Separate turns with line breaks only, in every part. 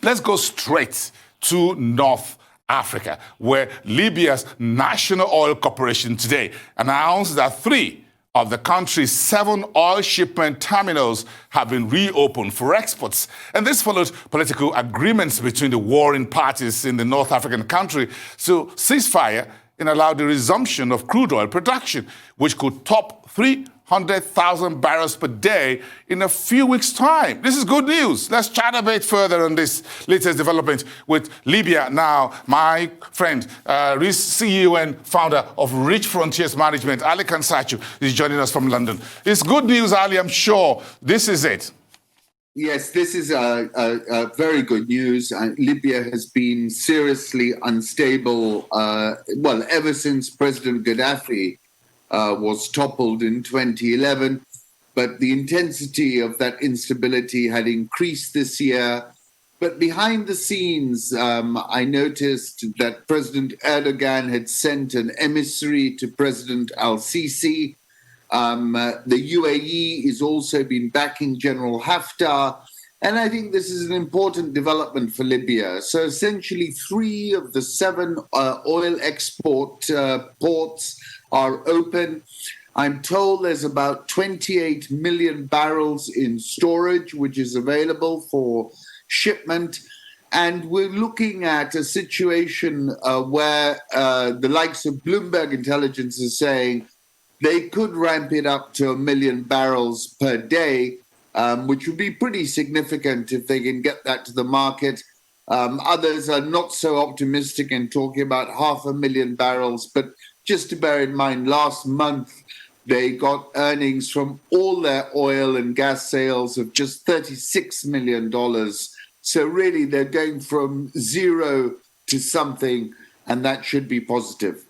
Let's go straight to North Africa, where Libya's National Oil Corporation today announced that 3 of the country's 7 oil shipment terminals have been reopened for exports. And this followed political agreements between the warring parties in the North African country to ceasefire and allow the resumption of crude oil production, which could top 300,000 barrels per day in a few weeks' time. This is good news. Let's chat a bit further on this latest development with Libya Now. My friend, CEO and founder of Rich Frontiers Management, Ali KHAN-SATCHU, is joining us from London. It's good news, Ali, I'm sure. This is it.
Yes, this is a very good news. Libya has been seriously unstable, ever since President Gaddafi was toppled in 2011. But the intensity of that instability had increased this year. But behind the scenes, I noticed that President Erdogan had sent an emissary to President al-Sisi. The UAE has also been backing General Haftar, and I think this is an important development for Libya. So essentially 3 of the 7 oil export ports are open. I'm told there's about 28 million barrels in storage, which is available for shipment. And we're looking at a situation where the likes of Bloomberg Intelligence is saying they could ramp it up to 1 million barrels per day, which would be pretty significant if they can get that to the market. Others are not so optimistic and talking about 500,000 barrels. But just to bear in mind, last month they got earnings from all their oil and gas sales of just $36 million. So really they're going from zero to something, and that should be positive.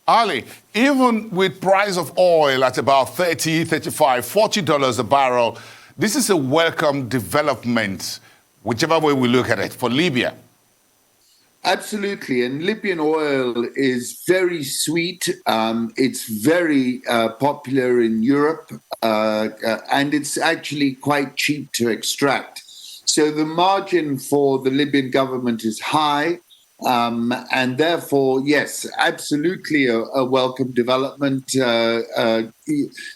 Ali, even with price of oil at about $30, $35, $40 a barrel, this is a welcome development, whichever way we look at it, for Libya.
Absolutely. And Libyan oil is very sweet. It's very popular in Europe, and it's actually quite cheap to extract. So the margin for the Libyan government is high. And therefore, yes, absolutely a welcome development.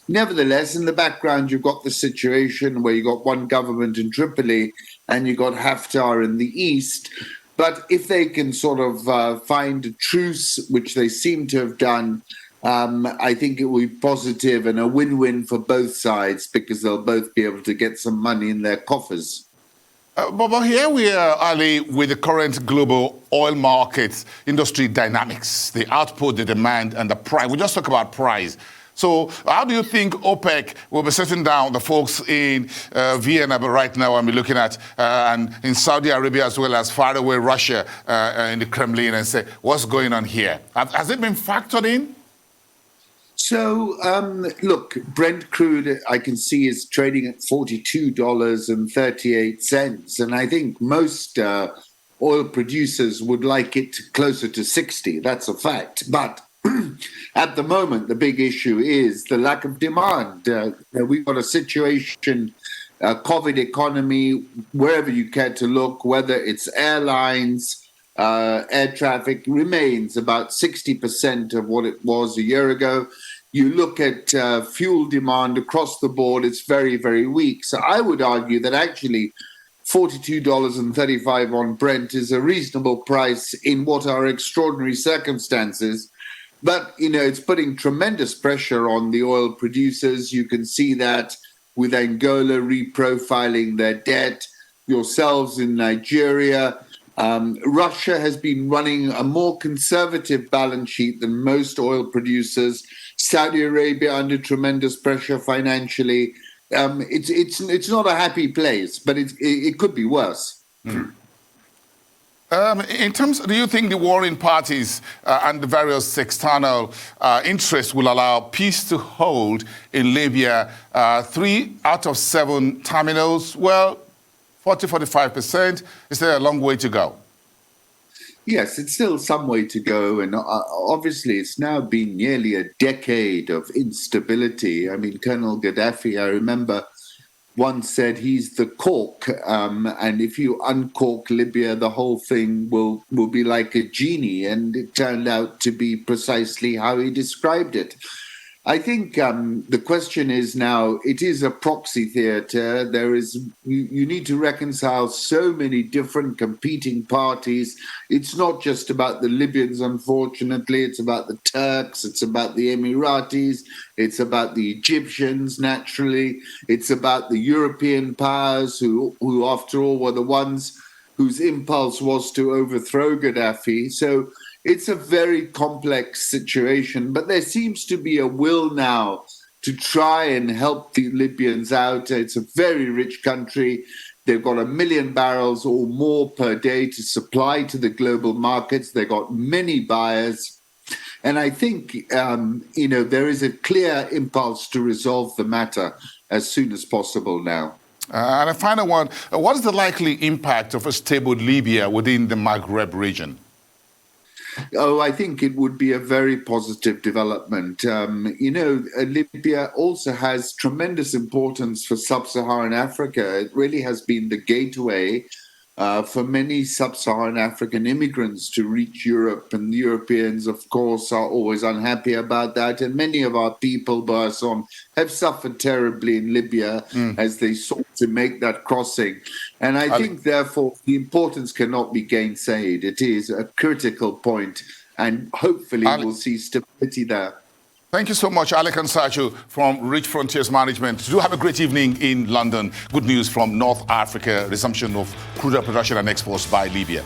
Nevertheless, in the background, you've got the situation where you've got one government in Tripoli and you've got Haftar in the east. But if they can sort of find a truce, which they seem to have done, I think it will be positive and a win-win for both sides, because they'll both be able to get some money in their coffers.
But here we are, Ali, with the current global oil market industry dynamics, the output, the demand, and the price. We just talk about price. So how do you think OPEC will be sitting down, the folks in Vienna right now, and be looking at, and in Saudi Arabia as well as far away Russia in the Kremlin, and say, what's going on here? Has it been factored in?
So, look, Brent crude, I can see, is trading at $42.38. And I think most oil producers would like it closer to 60. That's a fact. But at the moment, the big issue is the lack of demand. We've got a situation, COVID economy, wherever you care to look, whether it's airlines, air traffic remains about 60% of what it was a year ago. You look at fuel demand across the board, it's very, very weak. So I would argue that actually $42.35 on Brent is a reasonable price in what are extraordinary circumstances. But, you know, it's putting tremendous pressure on the oil producers. You can see that with Angola reprofiling their debt, yourselves in Nigeria. Russia has been running a more conservative balance sheet than most oil producers. Saudi Arabia under tremendous pressure financially. It's not a happy place, but it could be worse.
Mm. In terms, do you think the warring parties and the various external interests will allow peace to hold in Libya? 3 out of 7 terminals, well, 40-45%. Is there a long way to go?
Yes, it's still some way to go. And obviously, it's now been nearly a decade of instability. I mean, Colonel Gaddafi, I remember once said he's the cork, and if you uncork Libya, the whole thing will be like a genie, and it turned out to be precisely how he described it. I think the question is now, it is a proxy theater. You need to reconcile so many different competing parties. It's not just about the Libyans, unfortunately. It's about the Turks. It's about the Emiratis. It's about the Egyptians, naturally. It's about the European powers who after all, were the ones whose impulse was to overthrow Gaddafi. So it's a very complex situation, but there seems to be a will now to try and help the Libyans out. It's a very rich country. They've got 1 million barrels or more per day to supply to the global markets. They've got many buyers. And I think, there is a clear impulse to resolve the matter as soon as possible now.
And a final one, what is the likely impact of a stable Libya within the Maghreb region?
Oh, I think it would be a very positive development. Libya also has tremendous importance for sub-Saharan Africa. It really has been the gateway for many sub-Saharan African immigrants to reach Europe. And the Europeans, of course, are always unhappy about that. And many of our people, Barson, have suffered terribly in Libya as they sought to make that crossing. And I think, therefore, the importance cannot be gainsaid. It is a critical point, and hopefully we'll see stability there.
Thank you so much, KHAN-SATCHU from Rich Frontiers Management. Do have a great evening in London. Good news from North Africa, resumption of crude oil production and exports by Libya.